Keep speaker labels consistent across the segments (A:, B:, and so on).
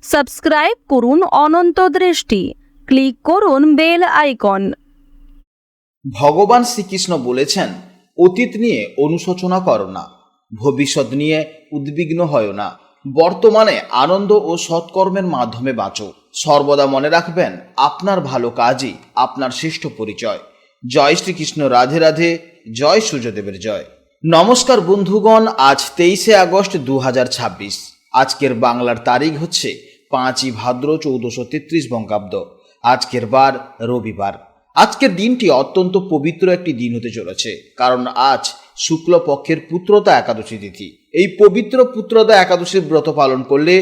A: Subscribe করুন অনন্ত দৃষ্টি, click করুন বেল আইকন।
B: ভগবান শ্রীকৃষ্ণ বলেছেন, অতীত নিয়ে অনুশোচনা করো না, ভবিষ্যৎ নিয়ে উদ্বিগ্ন হয় না, বর্তমানে আনন্দ ও সৎকর্মের মাধ্যমে বাঁচো। সর্বদা মনে রাখবেন, আপনার ভালো কাজই আপনার শ্রেষ্ঠ পরিচয়। জয় শ্রীকৃষ্ণ, রাধে রাধে, জয় সূর্যদেবের জয়। নমস্কার বন্ধুগণ, আজ 23শে আগস্ট 2026। আজকের বাংলার তারিখ হচ্ছে 5ই ভাদ্র 1433 বঙ্গাব্দ। আজকের বার রবিবার। আজকের দিনটি অত্যন্ত পবিত্র একটি দিন হতে চলেছে, কারণ আজ শুক্লপক্ষের পুত্রদা একাদশী তিথি। এই পবিত্র পুত্রদা একাদশীর ব্রত পালন করলে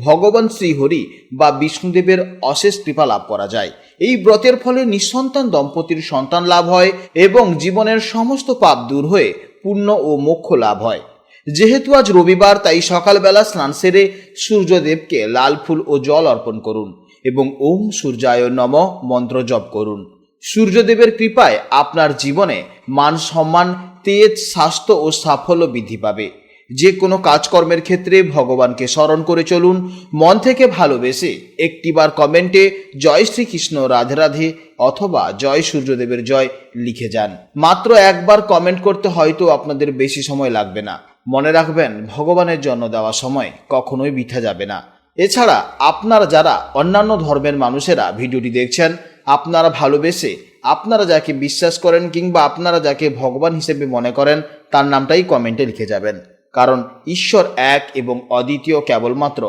B: ভগবান শ্রীহরি বা বিষ্ণুদেবের অশেষ কৃপা লাভ করা যায়। এই ব্রতের ফলে নিঃসন্তান দম্পতির সন্তান লাভ হয় এবং জীবনের সমস্ত পাপ দূর হয়ে পুণ্য ও মোক্ষ লাভ হয়। যেহেতু আজ রবিবার, তাই সকালবেলা স্নান সেরে সূর্যদেবকে লাল ফুল ও জল অর্পণ করুন এবং ওম সূর্যায় নমঃ মন্ত্র জপ করুন। সূর্যদেবের কৃপায় আপনার জীবনে মান সম্মান, তেজ, স্বাস্থ্য ও সাফল্য বৃদ্ধি পাবে। যে কোনো কাজকর্মের ক্ষেত্রে ভগবানকে স্মরণ করে চলুন। মন থেকে ভালোবেসে একটিবার কমেন্টে জয় শ্রীকৃষ্ণ, রাধে রাধে অথবা জয় সূর্যদেবের জয় লিখে যান। মাত্র একবার কমেন্ট করতে হয়তো আপনাদের বেশি সময় লাগবে না। মনে রাখবেন, ভগবানের জন্য দেওয়া সময় কখনোই বৃথা যাবে না। এছাড়া আপনারা যারা অন্যান্য ধর্মের মানুষেরা ভিডিওটি দেখছেন, আপনারা ভালোবেসে আপনারা যাকে বিশ্বাস করেন কিংবা আপনারা যাকে ভগবান হিসেবে মনে করেন তার নামটাই কমেন্টে লিখে যাবেন। কারণ ঈশ্বর এক এবং অদ্বিতীয়, কেবলমাত্র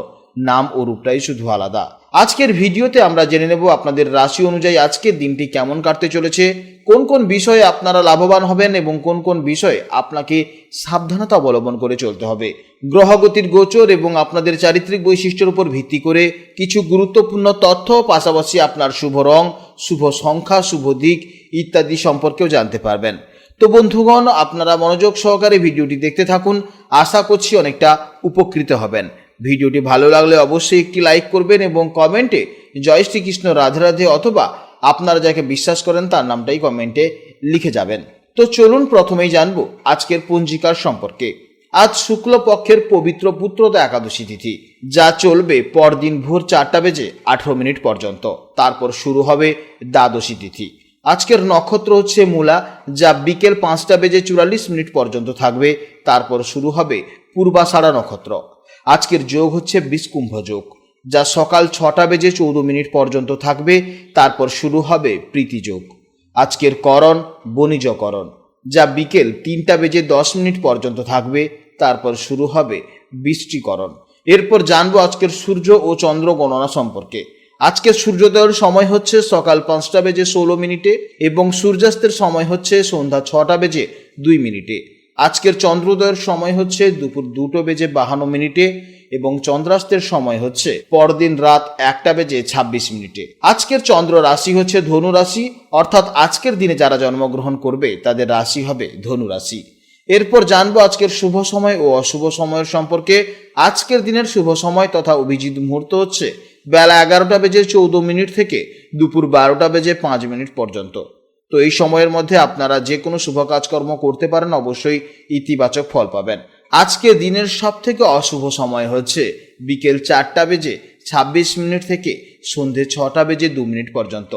B: নাম ও রূপটাই শুধু আলাদা। আজকের ভিডিওতে আমরা জেনে নেব আপনাদের রাশি অনুযায়ী আজকের দিনটি কেমন কাটতে চলেছে, কোন কোন বিষয়ে আপনারা লাভবান হবেন এবং কোন কোন বিষয়ে আপনাকে সাবধানতা অবলম্বন করে চলতে হবে। গ্রহগতির গোচর এবং আপনাদের চারিত্রিক বৈশিষ্ট্যের উপর ভিত্তি করে কিছু গুরুত্বপূর্ণ তথ্য, পাশাপাশি আপনার শুভ রং, শুভ সংখ্যা, শুভ দিক ইত্যাদি সম্পর্কেও জানতে পারবেন। তো বন্ধুগণ, আপনারা মনোযোগ সহকারে ভিডিওটি দেখতে থাকুন। আশা করছি অনেকটা উপকৃত হবেন। ভিডিওটি ভালো লাগলে অবশ্যই একটি লাইক করবেন এবং কমেন্টে জয় শ্রীকৃষ্ণ, রাধে রাধে অথবা আপনারা যাকে বিশ্বাস করেন তার নামটাই কমেন্টে লিখে যাবেন। তো চলুন প্রথমেই জানবো আজকের পঞ্জিকার সম্পর্কে। আজ শুক্লপক্ষের পবিত্র পুত্রদা একাদশী তিথি, যা চলবে পরদিন ভোর 4:18 পর্যন্ত। তারপর শুরু হবে দ্বাদশী তিথি। আজকের নক্ষত্র হচ্ছে মূলা, যা বিকেল 5:44 পর্যন্ত থাকবে। তারপর শুরু হবে পূর্বাষাঢ়া নক্ষত্র। আজকের যোগ হচ্ছে বিষকুম্ভ যোগ, যা সকাল 6:14 পর্যন্ত থাকবে। তারপর শুরু হবে প্রীতি যোগ। আজকের করণ বণিজকরণ, যা বিকেল 3:10 পর্যন্ত থাকবে। তারপর শুরু হবে বৃষ্টিকরণ। এরপর জানবো আজকের সূর্য ও চন্দ্র গণনা সম্পর্কে। আজকের সূর্যোদয়ের সময় হচ্ছে সকাল 5:16 এবং সূর্যাস্তের সময় হচ্ছে সন্ধ্যা 6:02। আজকের চন্দ্রোদয়ের সময় হচ্ছে দুপুর 2:52 এবং চন্দ্রাস্তের সময় হচ্ছে পরদিন রাত 1:26। আজকের চন্দ্র রাশি হচ্ছে ধনু রাশি, অর্থাৎ আজকের দিনে যারা জন্মগ্রহণ করবে তাদের রাশি হবে ধনু রাশি। এরপর জানবো আজকের শুভ সময় ও অশুভ সময়ের সম্পর্কে। আজকের দিনের শুভ সময় তথা অভিজিৎ মুহূর্ত হচ্ছে বেলা 11:14 থেকে দুপুর 12:05 পর্যন্ত। তো এই সময়ের মধ্যে আপনারা যে কোনো শুভ কাজকর্ম করতে পারেন, অবশ্যই ইতিবাচক ফল পাবেন। আজকে দিনের সব থেকে অশুভ সময় হচ্ছে বিকেল 4:26 থেকে সন্ধে 6:02 পর্যন্ত।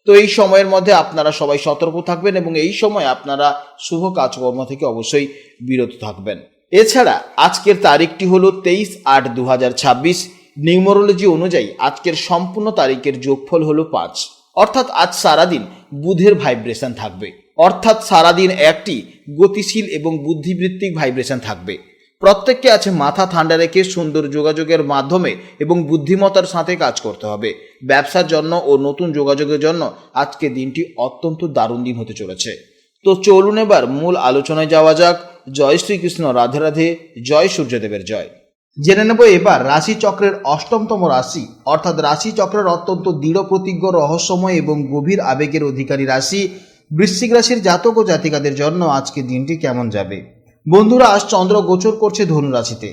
B: তো এই সময়ের মধ্যে আপনারা সবাই সতর্ক থাকবেন এবং এই সময় আপনারা শুভ কাজকর্ম থেকে অবশ্যই বিরত থাকবেন। এছাড়া আজকের তারিখটি হলো 23/8/2026। নিউমারোলজি অনুযায়ী আজকের সম্পূর্ণ তারিখের যোগফল হলো 5। অর্থাৎ আজ সারাদিন বুধের ভাইব্রেশন থাকবে, অর্থাৎ সারাদিন একটি গতিশীল এবং বুদ্ধিবৃত্তিক ভাইব্রেশন থাকবে। প্রত্যেককে আছে মাথা ঠান্ডা রেখে সুন্দর যোগাযোগের মাধ্যমে এবং বুদ্ধিমত্তার সাথে কাজ করতে হবে। ব্যবসার জন্য ও নতুন যোগাযোগের জন্য আজকে দিনটি অত্যন্ত দারুণ দিন হতে চলেছে। তো চলুন এবার মূল আলোচনায় যাওয়া যাক। জয় শ্রীকৃষ্ণ, রাধে রাধে, জয় সূর্যদেবের জয়। জেনে নেব এবার রাশি চক্রের অষ্টমতম রাশি, অর্থাৎ রাশি চক্রের অত্যন্ত দৃঢ় প্রতিজ্ঞ, রহস্যময় এবং গভীর আবেগের অধিকারী রাশি বৃশ্চিক রাশির জাতক ও জাতিকাদের জন্য আজকে দিনটি কেমন যাবে। বন্ধুরা, আজ চন্দ্র গোচর করছে ধনু রাশিতে।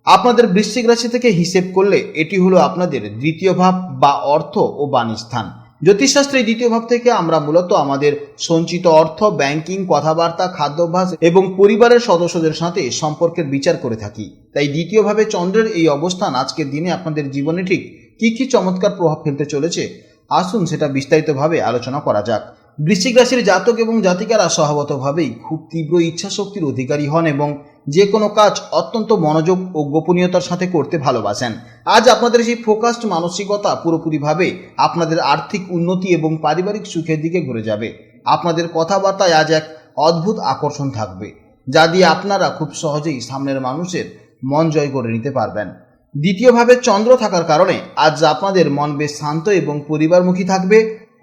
B: আপনাদের বৃশ্চিক রাশি থেকে হিসেব করলে এটি হলো আপনাদের দ্বিতীয় ভাব বা অর্থ ও বাণীস্থান। জ্যোতিষশাস্ত্রে দ্বিতীয় ভাব থেকে আমরা মূলত আমাদের সঞ্চিত অর্থ, ব্যাংকিং, কথাবার্তা, খাদ্যাভ্যাস এবং পরিবারের সদস্যদের সাথে সম্পর্কের বিচার করে থাকি। তাই দ্বিতীয় ভাবে চন্দ্রের এই অবস্থান আজকের দিনে আপনাদের জীবনে ঠিক কি কি চমৎকার প্রভাব ফেলতে চলেছে আসুন সেটা বিস্তারিতভাবে আলোচনা করা যাক। বৃশ্চিক রাশির জাতক এবং জাতিকারা স্বভাবতভাবেই খুব তীব্র ইচ্ছা শক্তির অধিকারী হন এবং যে কোনো কাজ অত্যন্ত মনোযোগ ও গোপনীয়তার সাথে করতে ভালোবাসেন। আজ আপনাদের সেই ফোকাসড মানসিকতা পুরোপুরিভাবে আপনাদের আর্থিক উন্নতি এবং পারিবারিক সুখের দিকে ঘুরে যাবে। আপনাদের কথাবার্তায় আজ এক অদ্ভুত আকর্ষণ থাকবে, যা দিয়ে আপনারা খুব সহজেই সামনের মানুষের মন জয় করে নিতে পারবেন। দ্বিতীয়ভাবে চন্দ্র থাকার কারণে আজ আপনাদের মন বেশ শান্ত এবং পরিবারমুখী থাকবে।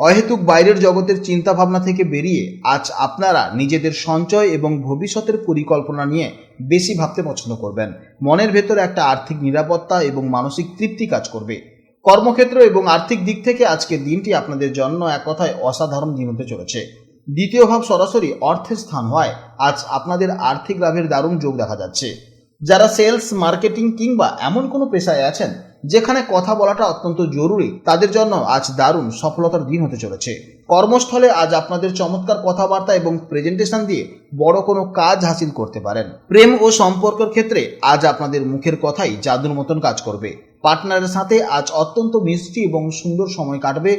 B: অহেতুক বাইরের জগতের চিন্তা ভাবনা থেকে বেরিয়ে আজ আপনারা নিজেদের সঞ্চয় এবং ভবিষ্যতের পরিকল্পনা নিয়ে বেশি ভাবতে পছন্দ করবেন। মনের ভেতরে একটা আর্থিক নিরাপত্তা এবং মানসিক তৃপ্তি কাজ করবে। কর্মক্ষেত্র এবং আর্থিক দিক থেকে আজকের দিনটি আপনাদের জন্য এক কথায় অসাধারণ দিন হতে চলেছে। দ্বিতীয় ভাব সরাসরি অর্থের স্থান হওয়ায় আজ আপনাদের আর্থিক লাভের দারুণ যোগ দেখা যাচ্ছে। যারা সেলস, মার্কেটিং কিংবা এমন কোনো পেশায় আছেন যেখানে কথা বলাটা অত্যন্ত জরুরি, তাদের জন্য আজ দারুণ সফলতার দিন হতে চলেছে। কর্মস্থলে আজ আপনাদের চমৎকার কথাবার্তা এবং প্রেজেন্টেশন দিয়ে বড় কোনো কাজ হাসিল করতে পারেন। প্রেম ও সম্পর্কের ক্ষেত্রে আজ আপনাদের মুখের কথাই জাদুর মতন কাজ করবে। পার্টনারের সাথে আজ অত্যন্ত মিষ্টি এবং সুন্দর সময় কাটবে।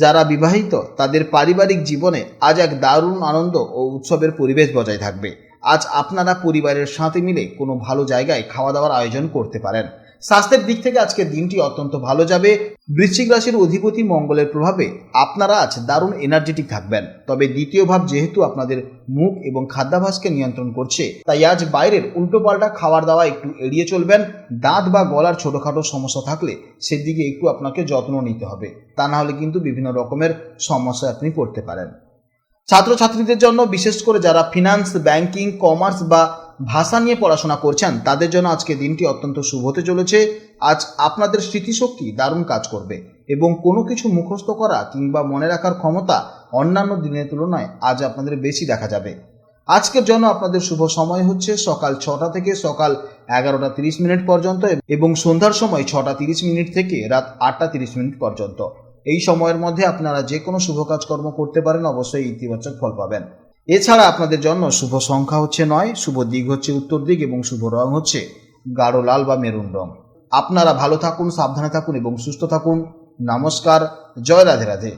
B: যারা বিবাহিত তাদের পারিবারিক জীবনে আজ এক দারুণ আনন্দ ও উৎসবের পরিবেশ বজায় থাকবে। আজ আপনারা পরিবারের সাথে মিলে কোনো ভালো জায়গায় খাওয়া দাওয়ার আয়োজন করতে পারেন। স্বাস্থ্যের দিক থেকে আজকের দিনটি অত্যন্ত ভালো যাবে। বৃশ্চিক রাশির অধিপতি মঙ্গলের প্রভাবে আপনারা আজ দারুণ এনার্জেটিক থাকবেন। তবে দ্বিতীয় ভাব যেহেতু আপনাদের মুখ এবং খাদ্যাভ্যাসকে নিয়ন্ত্রণ করছে, তাই আজ বাইরের উল্টোপাল্টা খাবার দাওয়া একটু এড়িয়ে চলবেন। দাঁত বা গলার ছোটোখাটো সমস্যা থাকলে সেদিকে একটু আপনাকে যত্ন নিতে হবে, তা না হলে কিন্তু বিভিন্ন রকমের সমস্যায় আপনি পড়তে পারেন। ছাত্রছাত্রীদের জন্য, বিশেষ করে যারা ফিনান্স, ব্যাংকিং, কমার্স বা ভাষা নিয়ে পড়াশোনা করছেন, তাদের জন্য আজকে দিনটি অত্যন্ত শুভ হতে চলেছে। আজ আপনাদের স্মৃতিশক্তি দারুণ কাজ করবে এবং কোনো কিছু মুখস্থ করা কিংবা মনে রাখার ক্ষমতা অন্যান্য দিনের তুলনায় আজ আপনাদের বেশি দেখা যাবে। আজকের জন্য আপনাদের শুভ সময় হচ্ছে সকাল 6টা থেকে সকাল 11:30 পর্যন্ত এবং সন্ধ্যার সময় 6:30 থেকে রাত 8:30 পর্যন্ত। এই সময়ের মধ্যে আপনারা যে কোনো শুভ কাজকর্ম করতে পারেন, অবশ্যই ইতিবাচক ফল পাবেন। এছাড়া আপনাদের জন্য শুভ সংখ্যা হচ্ছে 9, শুভ দিক হচ্ছে উত্তর দিক এবং শুভ রং হচ্ছে গাঢ় লাল বা মেরুন রং। আপনারা ভালো থাকুন, সাবধানে থাকুন এবং সুস্থ থাকুন। নমস্কার, জয় রাধে রাধে।